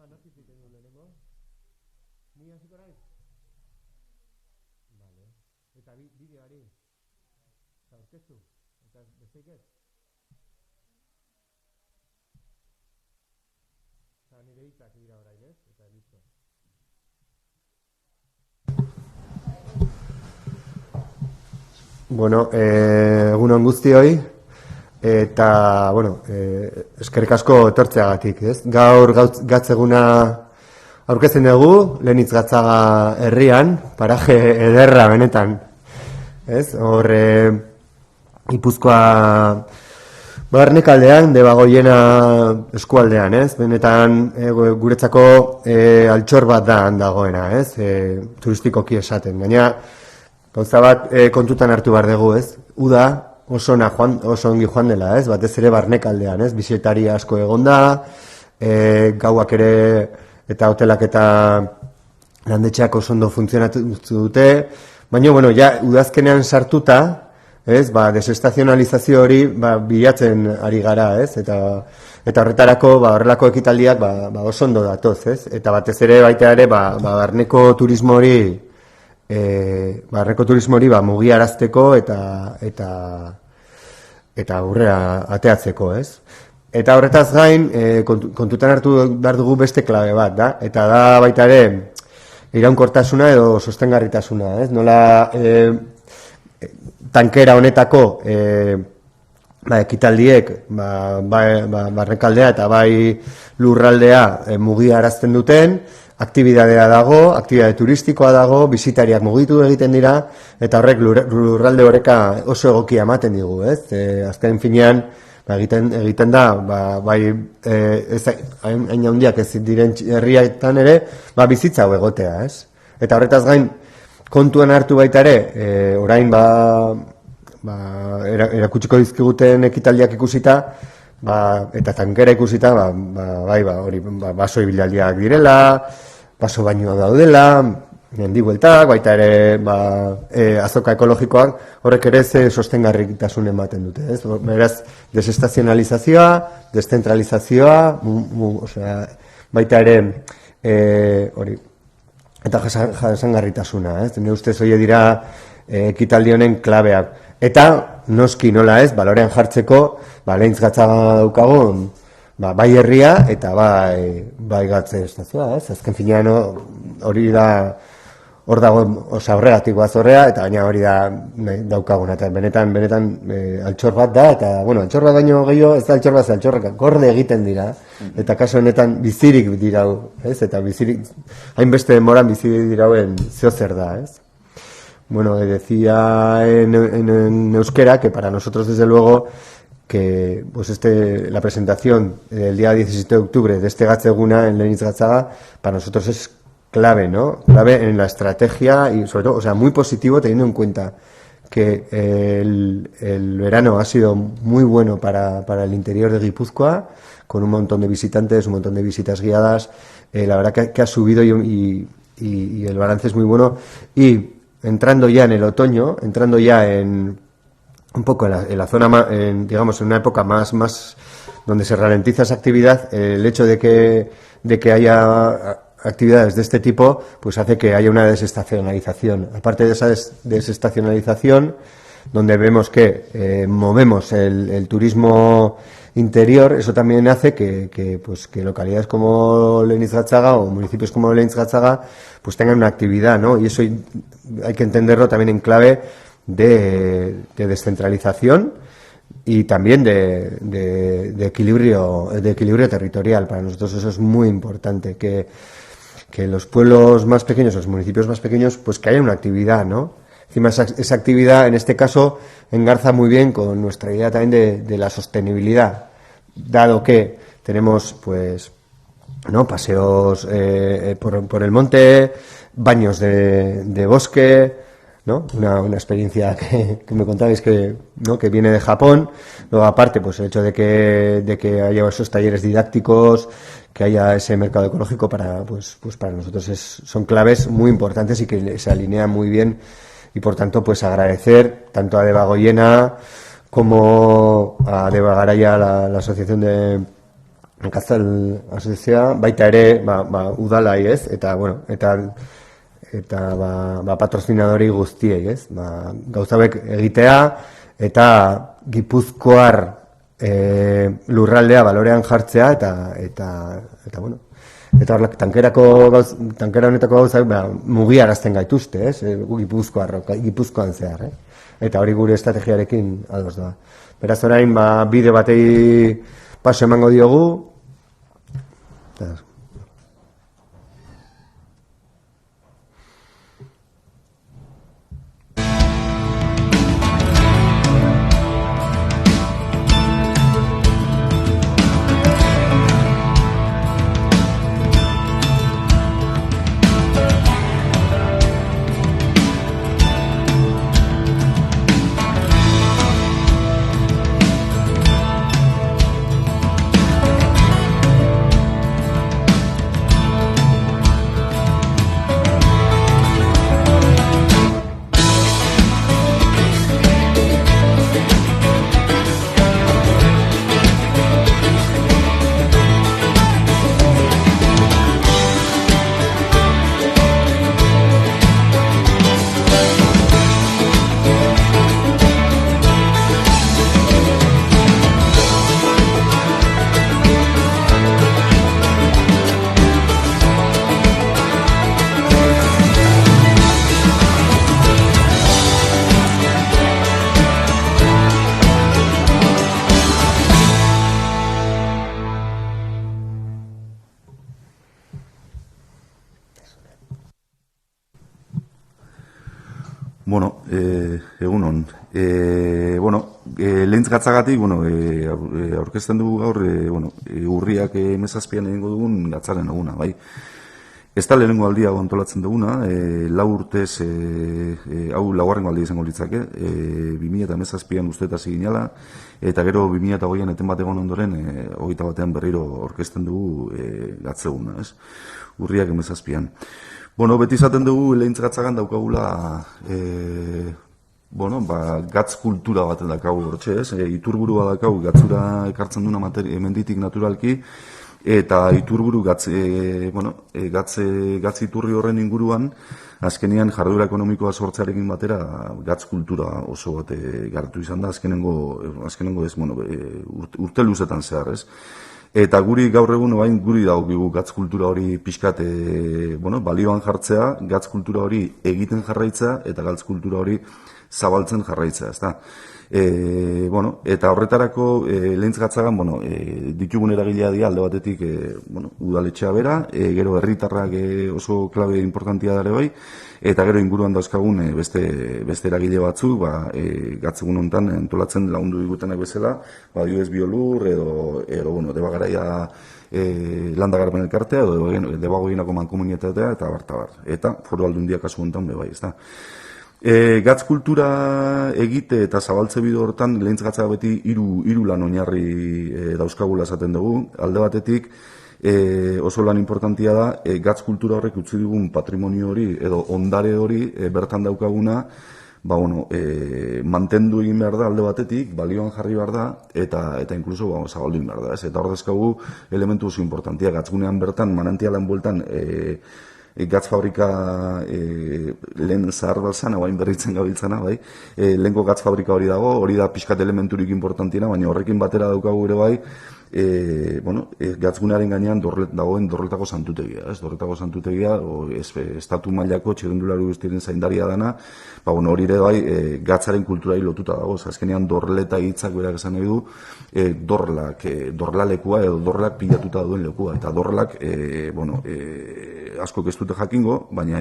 Ba, nork egiten du lehenengo? Ni hasiko naiz? Vale. Eta bideoari? Eta aurkeztu? Eta besteik ez? Eta nire hitzak dira orain, ez? Eta listo. Bueno, egunon guztioi. Eta, bueno, eskerrik asko etortzeagatik, ez? Gaur gatzeguna aurkezten dugu, Lehenitz Gatzaga herrian, paraje ederra benetan, ez? Hor, Gipuzkoa barnekaldean, Debagoiena eskualdean, ez? Benetan guretzako altxor bat da dagoena, ez? Turistikoki esaten. Gaina, gauza bat kontutan hartu behar dugu, ez? Uda, oso ongi joan dela, ez? Batez ere barnekaldean, ez? Bisitari asko egonda, gauak ere eta hotelak eta landetxeak oso ondo funtzionatu dute, baina, bueno, ja, udazkenean sartuta, ez? Ba, desestazionalizazio hori, ba, bilatzen ari gara, ez? Eta horretarako, ba, horrelako ekitaldiak, ba, oso ondo datoz, ez? Eta batez ere baita ere, ba, barneko turismo hori, mugiarazteko eta aurrera ateatzeko, ez? Eta horretaz gain, kontutan hartu behar dugu beste klabe bat, da? Eta da baita ere, iraunkortasuna edo sostengarritasuna, ez? Nola tankera honetako ekitaldiek barrekaldea eta bai lurraldea mugiarazten duten, aktibidadea dago, aktibidade turistikoa dago, bisitariak mugitu egiten dira, eta horrek lurralde horreka oso egokia ematen digu, ez? Azken finean, egiten da, bai, hain handiak ez diren herrietan ere, bizitza hau egotea, ez? Eta horretaz gain, kontuan hartu baita ere, orain, erakutsiko dizkiguten ekitaldiak ikusita, eta tankera ikusita, hori, baso ibilaldiak direla, baso bainoak daudela, mendi bueltak, baita ere azoka ekologikoak, horrek ere ze sostengarritasun ematen dute, ez? Beraz, desestazionalizazioa, deszentralizazioa, baita ere, hori, eta jasangarritasuna, ez? Nire ustez hori dira ekitaldi honen klabeak. Eta, noski nola ez, balorean jartzeko, Lehenitz Gatzaga daukagun, bai herria eta bai gatze estazioa, ez? Azken finean hori da, hor dago, horregatik bazorrea, eta baina hori da daukaguna, eta benetan altxor bat da, eta, bueno, altxor bat baino gehiago, ez da altxor bat, altxorrek gorde egiten dira, eta kaso honetan bizirik dirau, ez? Eta bizirik, hainbeste demoran bizirik dirauen zeozer da, ez? Bueno, decía en euskera que para nosotros, desde luego, que pues la presentación del día 17 de octubre de este Gatzeguna en Lehenitz Gatzaga, para nosotros es clave, ¿no? Clave en la estrategia y, sobre todo, o sea, muy positivo teniendo en cuenta que el verano ha sido muy bueno para el interior de Guipúzcoa, con un montón de visitantes, un montón de visitas guiadas. La verdad que ha subido y el balance es muy bueno. Y entrando ya en el otoño, entrando ya en un poco en la zona, digamos, en una época más donde se ralentiza esa actividad, el hecho de que haya actividades de este tipo, pues hace que haya una desestacionalización. Aparte de esa desestacionalización, donde vemos que movemos el turismo interior, eso también hace que localidades como Lehenitz Gatzaga o municipios como Lehenitz Gatzaga pues tengan una actividad, ¿no? Y eso hay que entenderlo también en clave de descentralización y también de equilibrio territorial. Para nosotros eso es muy importante, que los pueblos más pequeños, los municipios más pequeños, pues que haya una actividad, ¿no? Encima esa actividad, en este caso, engarza muy bien con nuestra idea también de la sostenibilidad, dado que tenemos, pues, ¿no?, paseos por el monte, baños de bosque, ¿no? Una experiencia que me contabais que viene de Japón. Luego, aparte, pues el hecho de que haya esos talleres didácticos, que haya ese mercado ecológico para nosotros son claves muy importantes y que se alinean muy bien. Y por tanto, pues agradecer tanto a Debagoiena como a Debagaraya, la asociación de Nekazal asoziazioa, baita ere, udalai, ez? Eta, bueno, patrozinadori guztiei, ez? Gauzabek egitea, eta Gipuzkoar lurraldea balorean jartzea, eta bueno, eta horrek tankera honetako gauzak mugiarazten gaituzte, ez? Gipuzkoan zehar, eta hori gure estrategiarekin ados da. Beraz orain, bide batei paso emango diogu. Bueno, egunon. Lehintz gatzagatik, aurkezten dugu gaur, urriak 17an egingo dugun gatzaren eguna, bai. Ez da lehenengo aldia antolatzen duguna, 4 urtez, hau laugarrengo aldia izango litzake, 2017an usteetaz ginela, eta gero 2020an eten bat egon ondoren, 21 berriro aurkezten dugu gatzeguna, ez? Urriak 17an. Bueno, beti izaten dugu lehintz gatzagan daukagula gatz kultura baten daukagu hortxe, ez? Iturburu bat daukagu gatzura ekartzen duna hemenditik naturalki, eta iturburu gatz iturri horren inguruan, azkenean jarduera ekonomikoa sortzearekin batera gatz kultura oso bat garatu izan da, azkenengo ez, urte luzetan zehar, ez? Eta guri gaur egun guri dagokigu gatz kultura hori pixkat balioan jartzea, gatz kultura hori egiten jarraitzea eta gatz kultura hori zabaltzen jarraitzea, ezta. Eta horretarako lehintz gatzagan, ditugun eragilea dira alde batetik udaletxea bera, gero herritarrak oso klabe importantia dare bai, eta gero inguruan dauzkagun beste eragile batzuk, gatzegun honetan entolatzen lagundu digutenak bezala, adibidez Biolur, edo Debagaraia landagarpen elkartea, edo Debagoienako mankomunitatea, eta bar. Eta Foru Aldundia kasu honetan bai, ezta. Gatz kultura egite eta zabaltze bide horretan lehintz gatza beti hiru lan oinarri dauzkagula esaten dugu. Alde batetik oso lan importantia da gatz kultura horrek utzi digun patrimonio hori edo ondare hori bertan daukaguna mantendu egin behar da alde batetik, balioan jarri behar da eta inkluso zabaldu egin behar da. Eta hor dezkagu elementu oso importantia, gatzgunean bertan, manantialan bueltan gatz fabrika lehen zahar balzana, bain berritzen gabiltzana, bai. Lehenko gatz fabrika hori dago, hori da pixkat elementurik importantiena, baina horrekin batera daukagu ere bai, gatzgunearen gainean dagoen Dorretako santutegia, ez? Dorretako santutegia, estatu mailako txirrindulari guztiren zaindaria dana, hori ere bai, gatzaren kulturai lotuta dago, azkenean dorleta hitzak berak esan nahi du, dorlalekua edo dorlak pilatuta duen lekua, eta dorlak, askok ez dute jakingo, baina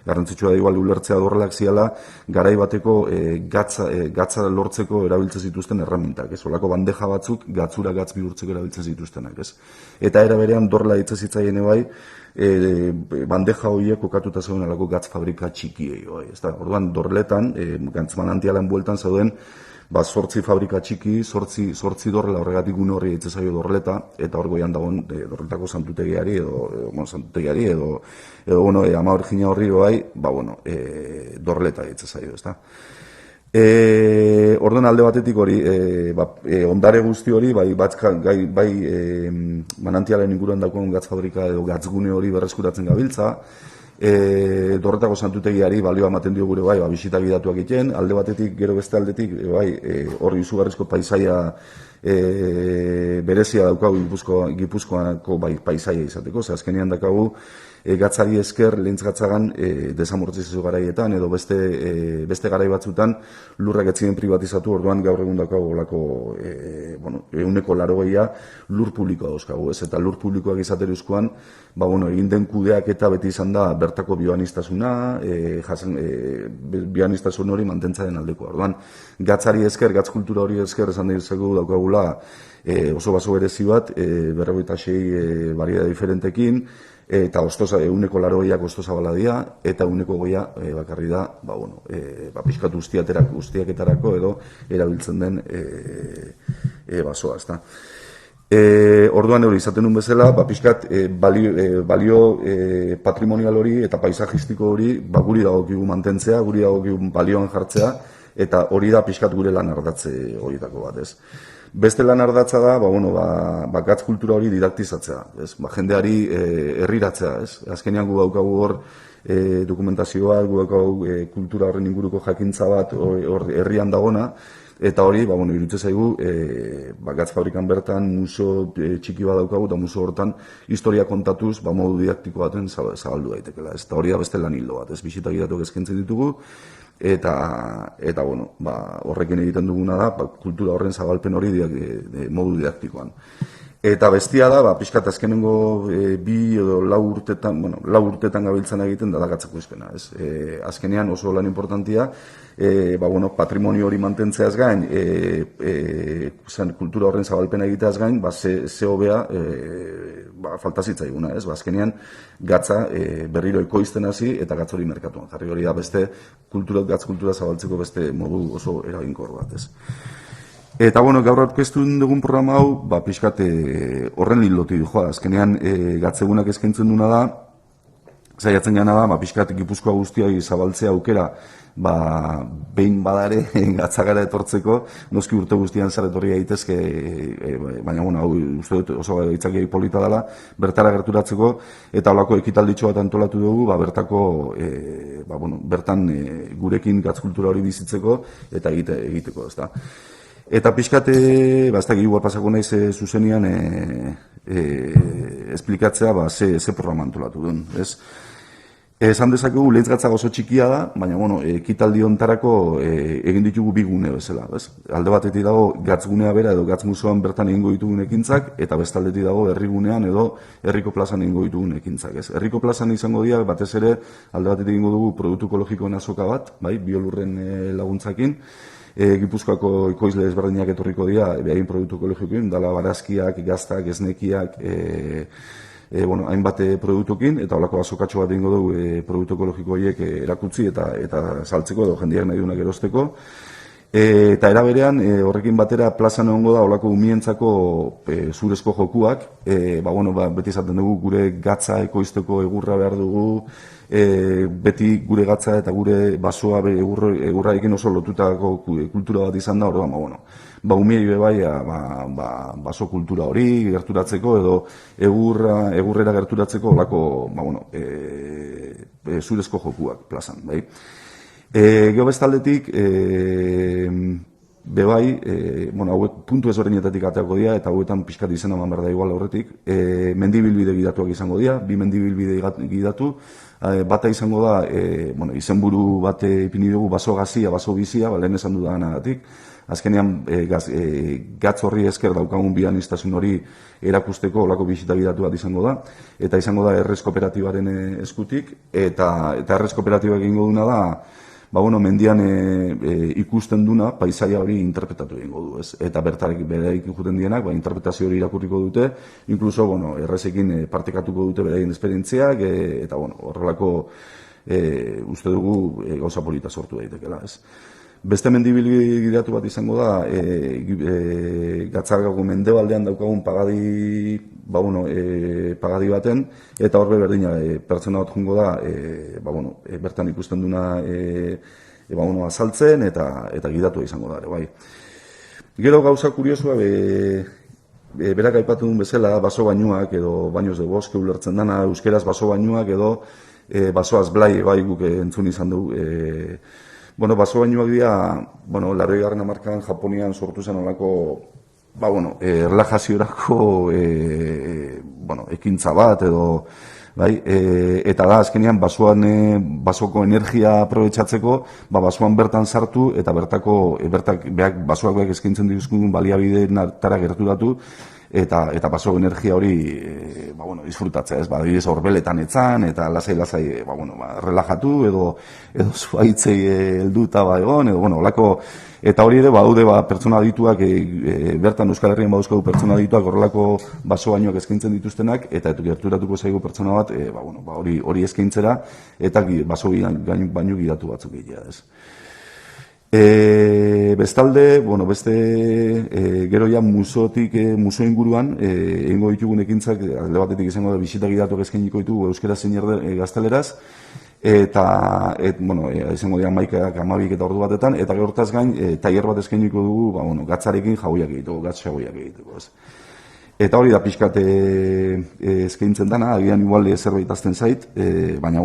garrantzitsua da igual ulertzea dorrelak ziala garai bateko gatza lortzeko erabiltzen zituzten erramintak, ez? Olako bandeja batzuk gatzura gatz bihurtzeko erabiltzen zituztenak, ez? Eta era berean dorrela hitza zitzaien bai, bandeja horiek kokatuta zeuden alako gatz fabrika txikiei, ez da? Orduan dorletan, gantz manantialan bueltan zeuden, 8 fabrika txiki, 8 dorrela horregatik gune horri eitze zaio dorleta, eta hor goian dagoen dorletako santutegiari edo ama origina horri bai, dorleta eitze zaio, ez da. Orduan alde batetik hori, ondare guzti hori, bai manantialen inguruan daukagun gatz fabrika edo gatzgune hori berreskuratzen gabiltza, Dorretako santutegiari balioa ematen dio gure bai, bisita gidatuak egiten, alde batetik, gero beste aldetik, hori izugarrizko paisaia berezia daukagu Gipuzkoako paisaia izateko, ze azkenean daukagu gatzari esker lehentz gatzagan desamortizazio garaietan edo beste garai batzutan lurrak ez ziren privatizatu, orduan gaur egun daukagu olako 80% lur publikoa dauzkagu, ez? Eta lur publikoak izateruzkoan, egin den kudeak eta beti izan da bertako bioaniztasuna, bioanistasun hori mantentzaren aldeko. Orduan, gatzari esker, gatz kultura hori esker esan dizegu daukagula oso baso berezi bat, 46 variedade diferentekin, eta 80% ostoza baladia, eta 20% bakarri da, pixkatu ustiaketarako edo erabiltzen den basoa, ezta. Orduan hori izaten nun bezala, pixkat balio patrimonial hori eta paisajistiko hori guri dagokigu mantentzea, guri dagokigu balioan jartzea, eta hori da pixkat gure lan ardatze horietako bat, ez. Beste lan ardatza da, gatz kultura hori didaktizatzea, ez? Jendeari herriratzea, ez? Azkenean gu daukagu hor dokumentazioa, gu daukagu kultura horren inguruko jakintza bat herrian dagona, eta hori, iruditzen zaigu, gatz fabrikan bertan museo txiki bat daukagu, eta museo hortan historia kontatuz, modu didaktiko baten zabaldu daitekela. Eta hori da beste lan hildo bat, ez? Bisita gidatuak eskaintzen ditugu, eta horrekin egiten duguna da, kultura horren zabalpen hori modu didaktikoan. Eta bestia da, pixkat azkenengo 2 edo 4 urtetan gabiltzan egiten da gatzeko izpena. Azkenean oso lan importantia, patrimonio hori mantentzeaz gain, kultura horren zabalpena egiteaz gain, ze hobea falta zitzaiguna. Azkenean gatza berriro ekoizten hasi eta gatz hori merkatuan jarri, hori da beste gatz kultura zabaltzeko beste modu oso eraginkor bat. Eta gaur aurkeztu dugun programa hau, pixkat horren hildotik doa. Azkenean gatzegunak eskaintzen duna da, saiatzen gana da, pixkat Gipuzkoa guztiai zabaltzea aukera, behin badare gatzagara etortzeko, noski urte guztian zaretorri gaitezke, baina uste dut oso itzakiai polita dela, bertara gerturatzeko, eta holako ekitalditxo bat antolatu dugu, bertan gurekin gatz kultura hori bizitzeko, eta egiteko, ez da. Eta pixkat, ez da igual pasako naiz zuzenian esplikatzea ze programa antolatu duen, ez? Esan dezakegu, lehentz gatza oso txikia da, baina, ekitaldi hontarako egin ditugu 2 gune bezala, ez? Alde batetik dago gatzgunea bera edo gatz museoan bertan egingo ditugun ekintzak, eta bestaldetik dago herrigunean edo herriko plazan egingo ditugun ekintzak, ez? Herriko plazan izango dira, batez ere, alde batetik egingo dugu produktu ekologikoen azoka bat, biolurren laguntzakin, Gipuzkoako ekoizle ezberdinak etorriko dira, behain produktu ekologikoen, dala barazkiak, gaztak, esnekiak, hainbat produktukin, eta holako azokatxo bat egingo dugu produktu ekologiko horiek erakutsi eta saltzeko edo jendeak nahi duenak erosteko. Eta eraberean, horrekin batera plazan egongo da holako umientzako zurezko jokuak, beti izaten dugu gure gatza ekoizteko egurra behar dugu, beti gure gatza eta gure basoa egurrarekin oso lotutako kultura bat izan da, orduan, umiei bebai baso kultura hori gerturatzeko edo egurrera gerturatzeko olako zurezko jokuak plazan, bai. Gero bestaldetik, bebai, hauek puntu ezberdinetatik ateako dira, eta hauetan pixkat izena eman behar da igual horretik, mendibilbide gidatuak izango dira, 2 mendibilbide gidatu, bata izango da, izenburu bat ipini dugu baso gazia, baso bizia, lehen esan dudanagatik, azkenean gatz horri esker daukagun bioaniztasun hori erakusteko olako bisita gidatu bat izango da, eta izango da errez kooperatibaren eskutik, eta errez kooperatibak egingo duna da, mendian ikusten duna paisaia hori interpretatu egingo du, ez? Eta beraik juten dienak, interpretazio hori irakurriko dute, inkluso, errezekin partekatuko dute beraien esperientziak, eta, horrelako uste dugu gauza polita sortu daitekela, ez? Beste mendibilgidatu bat izango da, gatzagago mendebaldean daukagun pagadi baten, eta horbe berdina pertsona bat jungo da, bertan ikusten duna azaltzen eta gidatu izango da ere, bai. Gero gauza kuriosua, berak aipatu duen bezala, baso bainuak edo baños de bosque ulertzen dana, euskeraz baso bainuak edo basoaz blai, bai guk entzun izan du. Baso bainuak dira, 80. hamarkadan Japonian sortu zen olako, relajaziorako ekintza bat edo, bai, eta da, azkenean, basoko energia aprobetxatzeko, basoan bertan sartu eta basoak beak eskaintzen dituzkun baliabideen artara gerturatu eta baso energia hori disfrutatzea, ez, adibidez horbeletan etzan eta lasai relajatu edo zuaitzei helduta egon, edo, olako, eta hori ere, badaude pertsona adituak, bertan Euskal Herrian badauzkagu pertsona adituak horrelako baso bainuak eskaintzen dituztenak, eta gerturatuko zaigu pertsona bat, hori eskaintzera, eta baso bainu gidatu batzuk egitea, ez. Bestalde, beste, gero ja muso inguruan, egingo ditugun ekintzak, alde batetik izango da, bisita gidatuak eskainiko ditugu euskera zein gazteleraz, eta, izango dira maikak, 12 eta ordu batetan, eta gero hortaz gain, tailer bat eskainiko dugu, gatzarekin jauiak egiteko, gatzagoiak egiteko, ez. Eta hori da pixkat eskaintzen dana, agian igual zerbait azten zait, baina,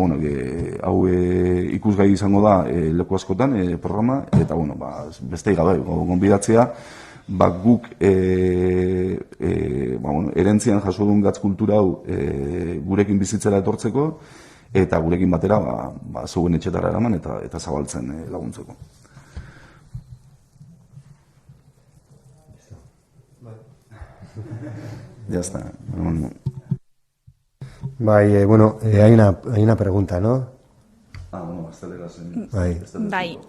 hau ikusgai izango da leku askotan programa, eta, beste gabe, gonbidatzea, guk erentzian jaso duen gatz kultura hau gurekin bizitzera etortzeko, eta gurekin batera zeuen etxetara eraman eta zabaltzen laguntzeko. Ya está. Hay una pregunta, ¿no?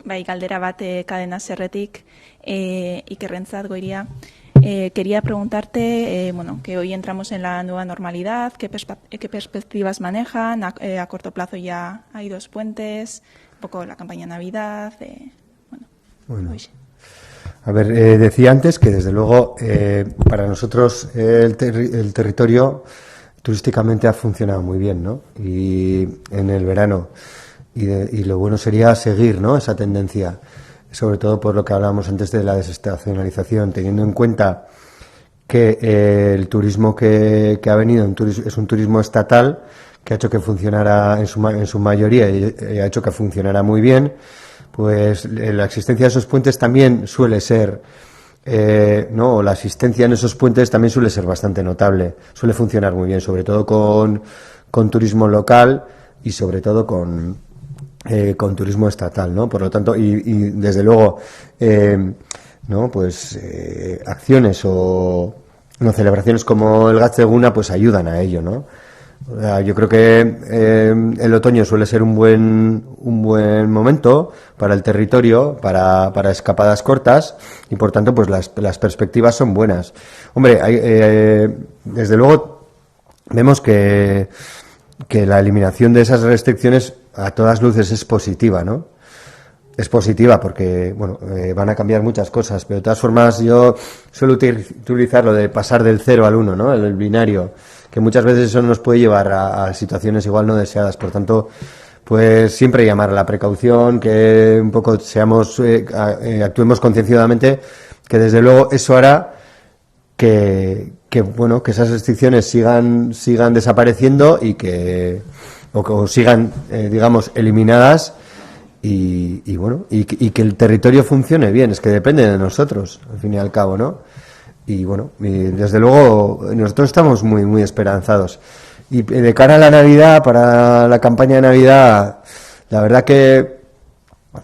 Bai, galdera bat Cadena Serretik, Ikerrentzat Goiria. Quería preguntarte, que hoy entramos en la nueva normalidad, ¿qué perspectivas manejan? A corto plazo ya hay 2 puentes, un poco la campaña Navidad, Bueno. A ver, decía antes que desde luego para nosotros el territorio turísticamente ha funcionado muy bien, ¿no? Y en el verano. Y lo bueno sería seguir, ¿no?, esa tendencia, sobre todo por lo que hablábamos antes de la desestacionalización, teniendo en cuenta que el turismo que ha venido es un turismo estatal que ha hecho que funcionara en su mayoría y ha hecho que funcionara muy bien. Pues la existencia de esos puentes también suele ser, o la asistencia en esos puentes también suele ser bastante notable, suele funcionar muy bien, sobre todo con turismo local y sobre todo con turismo estatal, ¿no? Por lo tanto, y desde luego, acciones o celebraciones como el Gatzeguna pues ayudan a ello, ¿no? Yo creo que el otoño suele ser un buen momento para el territorio, para escapadas cortas, y por tanto pues las perspectivas son buenas. Hombre, desde luego vemos que la eliminación de esas restricciones a todas luces es positiva, ¿no? Es positiva porque, van a cambiar muchas cosas, pero de todas formas yo suelo utilizar lo de pasar del 0 al 1, ¿no? El binario, que muchas veces eso nos puede llevar a situaciones igual no deseadas. Por tanto, pues siempre llamar a la precaución, que un poco actuemos concienciadamente, que desde luego eso hará que esas restricciones sigan desapareciendo y que sigan, eliminadas y que el territorio funcione bien. Es que depende de nosotros, al fin y al cabo, ¿no? Y desde luego nosotros estamos muy, muy esperanzados. Y de cara a la Navidad, para la campaña de Navidad, la verdad que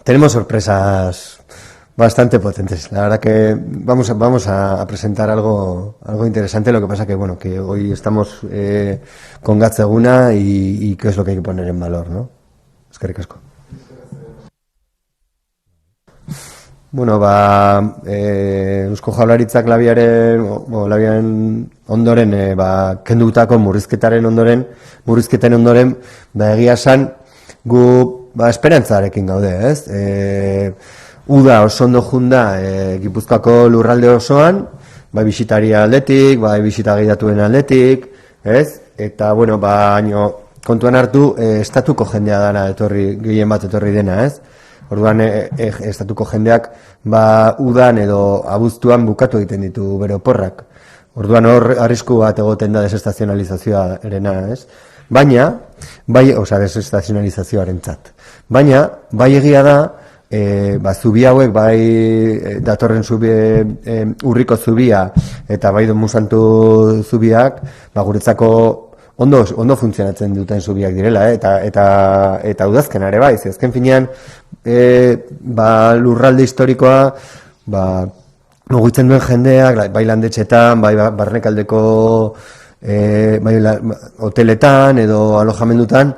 tenemos sorpresas bastante potentes. La verdad que vamos a presentar algo interesante. Lo que pasa que hoy estamos con Gatzeguna y qué es lo que hay que poner en valor, ¿no? Eskerrik asko. Eusko Jaurlaritzak labiaren ondoren, kendutako murrizketen ondoren, egia esan, gu esperantzarekin gaude, ez? Uda oso ondo junda Gipuzkoako lurralde osoan, bai bisitari aldetik, bai bisita gidatuen aldetik, ez? Eta, baino kontuan hartu, estatuko jendea dana gehien bat etorri dena, ez? Orduan estatuko jendeak udan edo abuztuan bukatu egiten ditu bere oporrak. Orduan hor arrisku bat egoten da desestazionalizazioa erena, ez? Baina, desestazionalizazioarentzat. Baina, bai egia da, zubi hauek, bai datorren urriko zubia eta bai Domusantu zubiak, guretzako ondo funtzionatzen duten zubiak direla, eta udazken ere bai, azken finean lurralde historikoa mugitzen duen jendeak, bai landetxetan, bai barnekaldeko hoteletan edo alojamendutan,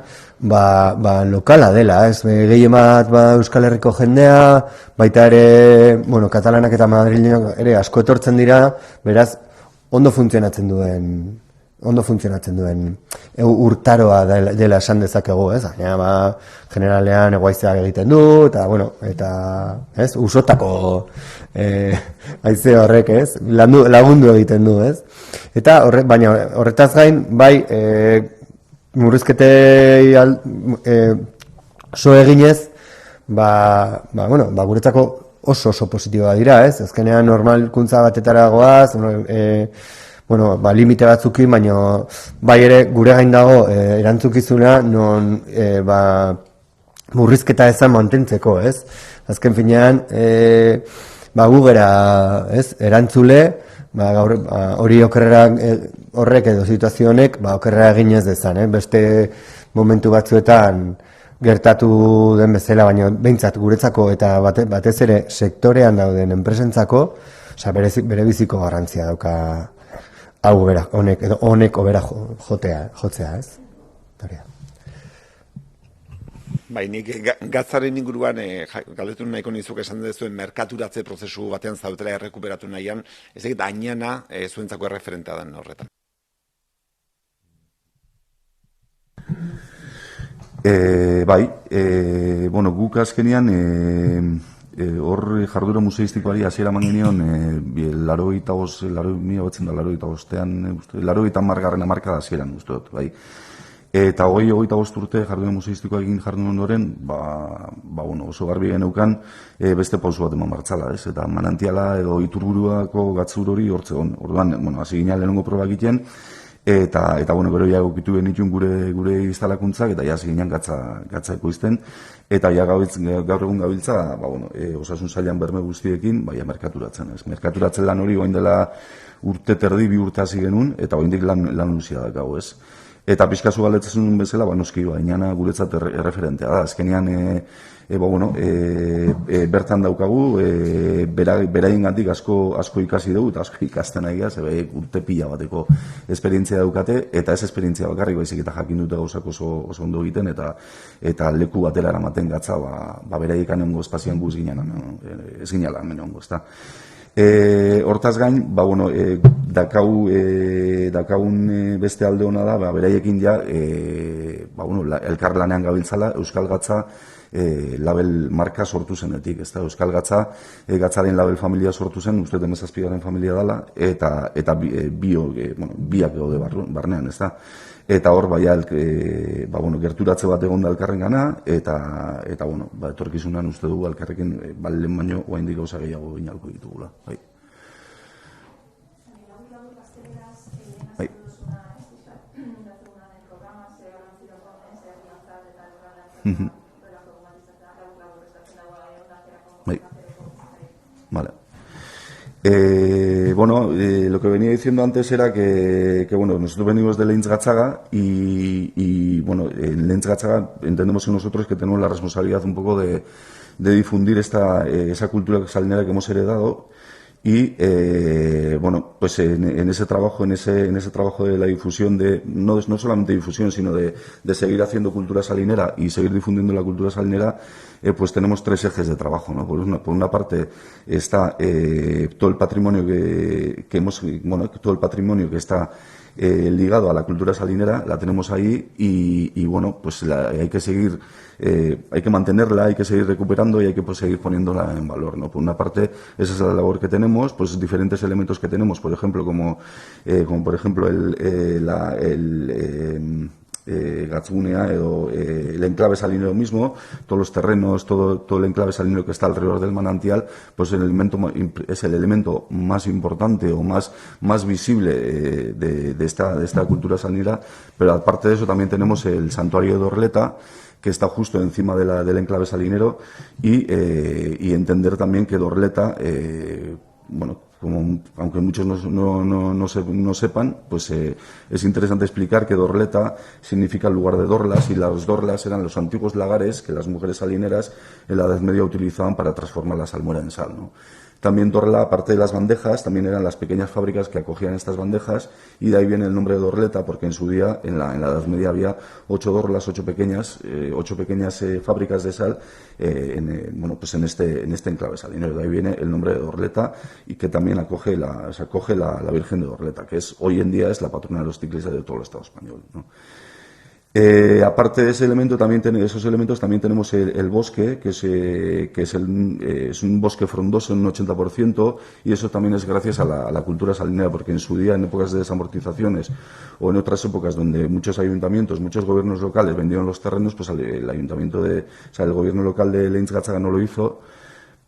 lokala dela, ez? Gehien bat Euskal Herriko jendea, baita ere, katalanak eta madrileñoak ere asko etortzen dira, beraz, ondo funtzionatzen duen urtaroa dela esan dezakegu, ez? Baina, generalean egoaizeak egiten du, eta, ez? Usotako haize horrek, ez? Lagundu egiten du, ez? Eta, baina, horretaz gain, bai, murrizketei so eginez, guretzako oso positiboa dira, ez? Azkenean normalkuntza batetara goaz, limite batzukin, baina bai ere gure gain dago erantzukizuna non murrizketa ezan mantentzeko, ez? Azken finean, gu gera, ez? Erantzule, hori horrek edo situazio honek okerrera eginez dezan, beste momentu batzuetan gertatu den bezala, baina behintzat guretzako eta batez ere sektorean dauden enpresentzako, bere biziko garrantzia dauka honek obera jotzea, ez? Bai, nik gatzaren inguruan galdetu nahiko nizuk esan dezuen merkaturatze prozesu batean zautela errekuperatu nahian, ez egit ainana zuentzako erreferentea den horretan. Guk azkenean hor jardura museistikoari hasiera eman genion 85 margarren hamarkada hasieran uste dut, bai. Eta 25 urte jardun museistikoa egin jardun ondoren, oso garbi geneukan beste pausu bat eman martzala, ez? Eta manantiala edo iturburuako gatzur hori hortze hon. Orduan, hasi ginen lehenengo proba egiten, eta gero ja egokitu genituen gure instalakuntzak, eta ja hasi ginen gatza ekoizten, eta ja gaur egun gabiltza, osasun sailan berme guztiekin, merkaturatzen, ez? Merkaturatzen lan hori orain dela urte terdi, 2 urte hasi genuen, eta oraindik lan luzia dakau, ez? Eta pixkazu galdetzen bezala, noski, baina guretzat erreferentea da. Azkenean, bertan daukagu, beraien gandik asko ikasi dugu, eta asko ikasten nahi gaz, urte pila bateko esperientzia daukate, eta ez esperientzia bakarrik, baizik eta jakin dute gauzak oso ondo egiten, eta leku batera eramaten gatza, beraiek anongo espazioan guz ginen, ez ginala, menongo, ez da. Hortaz gain, dakagun beste alde hona da, beraiekin ja, elkar lanean gabiltzala, Euskal Gatza label marka sortu zenetik, ez da, Euskal Gatza, gatzaren label familia sortu zen, uste demezazpigaren familia dela, eta biak gaude barnean, ez da. Eta hor, gerturatze bat egon da elkarren gana, eta etorkizunan uste dugu elkarrekin balen baino oaindik gauza gehiago inalko ditugula. Bai. Vale. Lo que venía diciendo antes era que nosotros venimos de Leintz Gatzaga y en Leintz Gatzaga entendemos que nosotros que tenemos la responsabilidad un poco de difundir esa cultura salinera que hemos heredado y en ese trabajo de la difusión no solamente difusión sino de seguir haciendo cultura salinera y seguir difundiendo la cultura salinera, pues tenemos 3 ejes de trabajo, ¿no? Por una parte está todo el patrimonio todo el patrimonio que está ligado a la cultura salinera, la tenemos ahí y hay que seguir, hay que mantenerla, hay que seguir recuperando y hay que seguir poniéndola en valor, ¿no? Por una parte, esa es la labor que tenemos, pues diferentes elementos que tenemos, por ejemplo, como por ejemplo Gatzgunea edo el enclave salinero mismo, todos los terrenos, todo el enclave salinero que está alrededor del manantial, pues es el elemento más importante o más visible de esta cultura salinera. Pero aparte de eso también tenemos el santuario de Dorleta, que está justo encima del enclave salinero, y entender también que Dorleta, aunque muchos no sepan, pues es interesante explicar que Dorleta significa lugar de dorlas, y las dorlas eran los antiguos lagares que las mujeres salineras en la Edad Media utilizaban para transformar la salmuera en sal, ¿no? También Dorla, aparte de las bandejas, también eran las pequeñas fábricas que acogían estas bandejas, y de ahí viene el nombre de Dorleta, porque en su día, en la Edad Media, había 8 dorlas, 8 pequeñas fábricas de sal en este enclave salinero. De ahí viene el nombre de Dorleta, y que también acoge la Virgen de Dorleta, que hoy en día es la patrona de los ciclistas de todo el Estado español, ¿no? Aparte de esos elementos también tenemos el bosque, que es un bosque frondoso en un 80%, y eso también es gracias a la cultura salinera, porque en su día, en épocas de desamortizaciones o en otras épocas donde muchos ayuntamientos, muchos gobiernos locales vendieron los terrenos, pues el gobierno local de Leintz Gatzaga no lo hizo,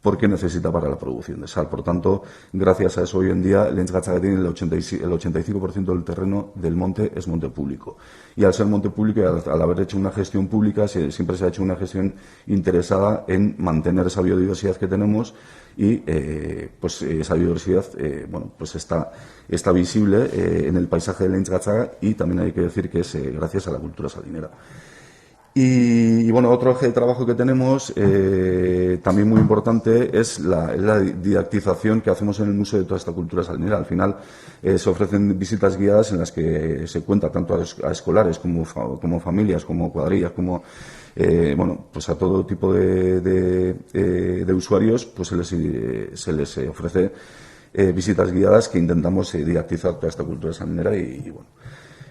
porque necesita para la producción de sal. Por tanto, gracias a eso, hoy en día Leintz Gatzaga tiene el 85% del terreno del monte es monte público. Y al ser monte público y al haber hecho una gestión pública, siempre se ha hecho una gestión interesada en mantener esa biodiversidad que tenemos, y pues esa biodiversidad pues está visible en el paisaje de Leintz Gatzaga, y también hay que decir que es gracias a la cultura salinera. Y bueno, otro eje de trabajo que tenemos, también muy importante, es la didactización que hacemos en el museo de toda esta cultura salinera. Al final se ofrecen visitas guiadas en las que se cuenta tanto a escolares como familias, como cuadrillas, como pues a todo tipo de usuarios, pues se les ofrece visitas guiadas que intentamos didactizar toda esta cultura salinera y bueno,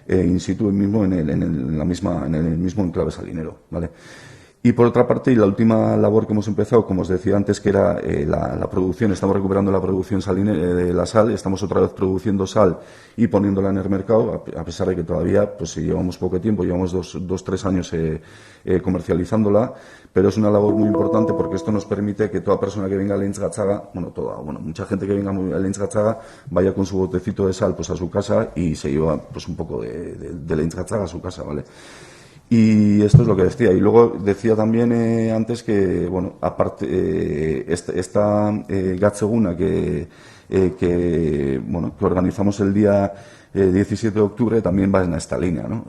in situ mismo en el mismo enclave salinero, ¿vale? Y por otra parte, y la última labor que hemos empezado, como os decía antes, que era la producción, estamos recuperando la producción salinera de la sal, estamos otra vez produciendo sal y poniéndola en el mercado, a pesar de que todavía pues llevamos poco tiempo, llevamos 2-3 años comercializándola, pero es una labor muy importante porque esto nos permite que toda persona que venga a Leintz Gatzaga, mucha gente que venga a Leintz Gatzaga vaya con su botecito de sal pues a su casa y se lleva pues un poco de Leintz Gatzaga a su casa, ¿vale? Y esto es lo que decía. Y luego decía también antes que, bueno, aparte, esta Gatzeguna que organizamos el día 17 de octubre también va en esta línea, ¿no?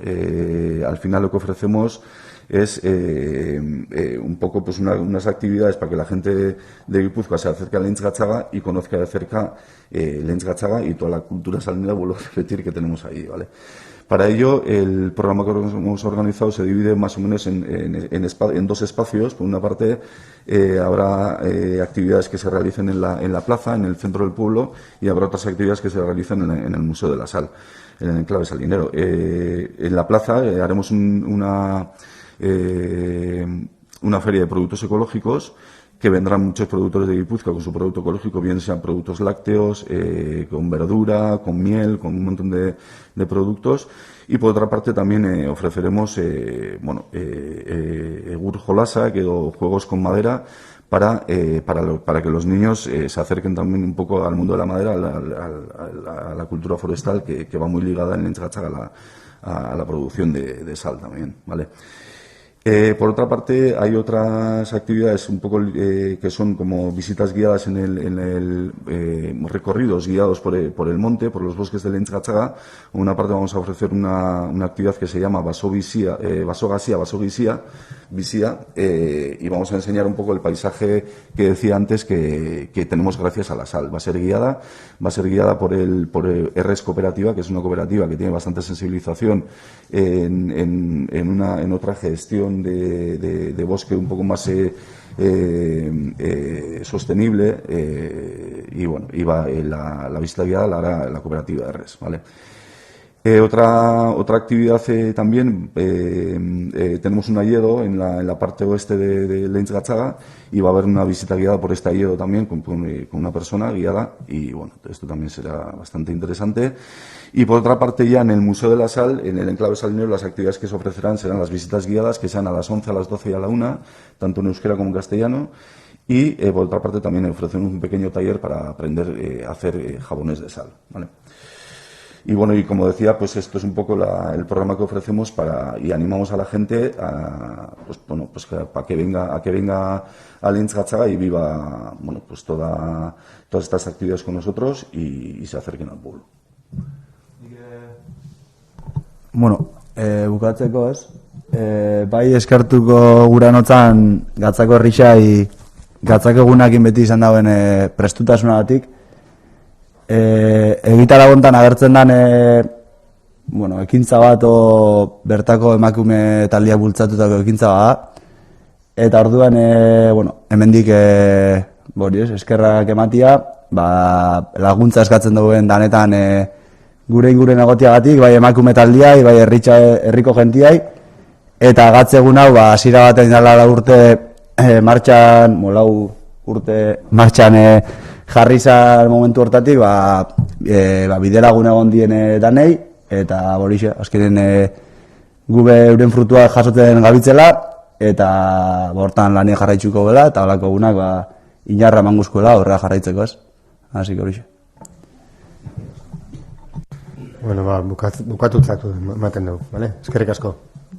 Al final lo que ofrecemos es un poco pues unas actividades para que la gente de Guipúzcoa se acerque a Leintz Gatzaga y conozca de cerca Leintz Gatzaga y toda la cultura salinera, vuelvo a repetir, que tenemos ahí, ¿vale? Para ello, el programa que hemos organizado se divide más o menos en 2 espacios. Por una parte, habrá actividades que se realicen en la plaza, en el centro del pueblo, y habrá otras actividades que se realicen en el Museo de la Sal, en el enclave salinero. En la plaza haremos una feria de productos ecológicos, que vendrán muchos productores de Guipúzcoa con su producto ecológico, bien sean productos lácteos, con verdura, con miel, con un montón de productos. Y por otra parte también ofreceremos egur jolasa, juegos con madera, para que los niños se acerquen también un poco al mundo de la madera, a la cultura forestal, que va muy ligada en Leintz Gatzaga a la producción de sal también, ¿vale? Por otra parte, hay otras actividades un poco que son como visitas guiadas recorridos guiados por el monte, por los bosques de Leintz Gatzaga. En una parte vamos a ofrecer una actividad que se llama Basogasia, y vamos a enseñar un poco el paisaje que decía antes que tenemos gracias a la sal. Va a ser guiada por RS Cooperativa, que es una cooperativa que tiene bastante sensibilización en otra gestión de bosque un poco más sostenible, y bueno, la visita guiada la hará la cooperativa RS, ¿vale? Otra actividad también, tenemos un hayedo en la parte oeste de Leintz Gatzaga y va a haber una visita guiada por este hayedo también con una persona guiada y bueno, esto también será bastante interesante. Y por otra parte ya en el Museo de la Sal, en el enclave salinero, las actividades que se ofrecerán serán las visitas guiadas que sean a las 11, a las 12 y a la 1, tanto en euskera como en castellano. Y por otra parte también ofrecemos un pequeño taller para aprender a hacer jabones de sal, ¿vale? Y bueno, y como decía, pues esto es un poco el programa que ofrecemos y animamos a la gente para que venga a Leintz Gatzaga y viva, bueno, pues todas estas actividades con nosotros y se acerquen al pueblo. Bueno, bukatzeko ez, bai eskartuko gura notzan Gatzako herrixai Gatzako egunakin beti izan dauen prestutasunagatik. Egitara gontan agertzen den ekintza bat bertako emakume taldia bultzatutako ekintza bat, eta orduan hemendik eskerrak ematia, laguntza eskatzen duen danetan gure inguren egotiagatik, bai emakume taldiai, bai herriko gentiai, eta gatzegun hau hasiera batean dela urte martxan, jarri izan momentu hortatik, bidelagun egon diene danei, eta borixe, azkenen gube euren frutua jasotzen gabitzela, eta hortan lanien jarraitzuko gela, eta holako egunak inarra manguzkoela horrela jarraitzeko ez. Así que horixe. Bueno, bukatutzatu ematen dugu, vale? Eskerrik asko.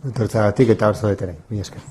Etortzagatik eta hor zaudetere. Mila esker.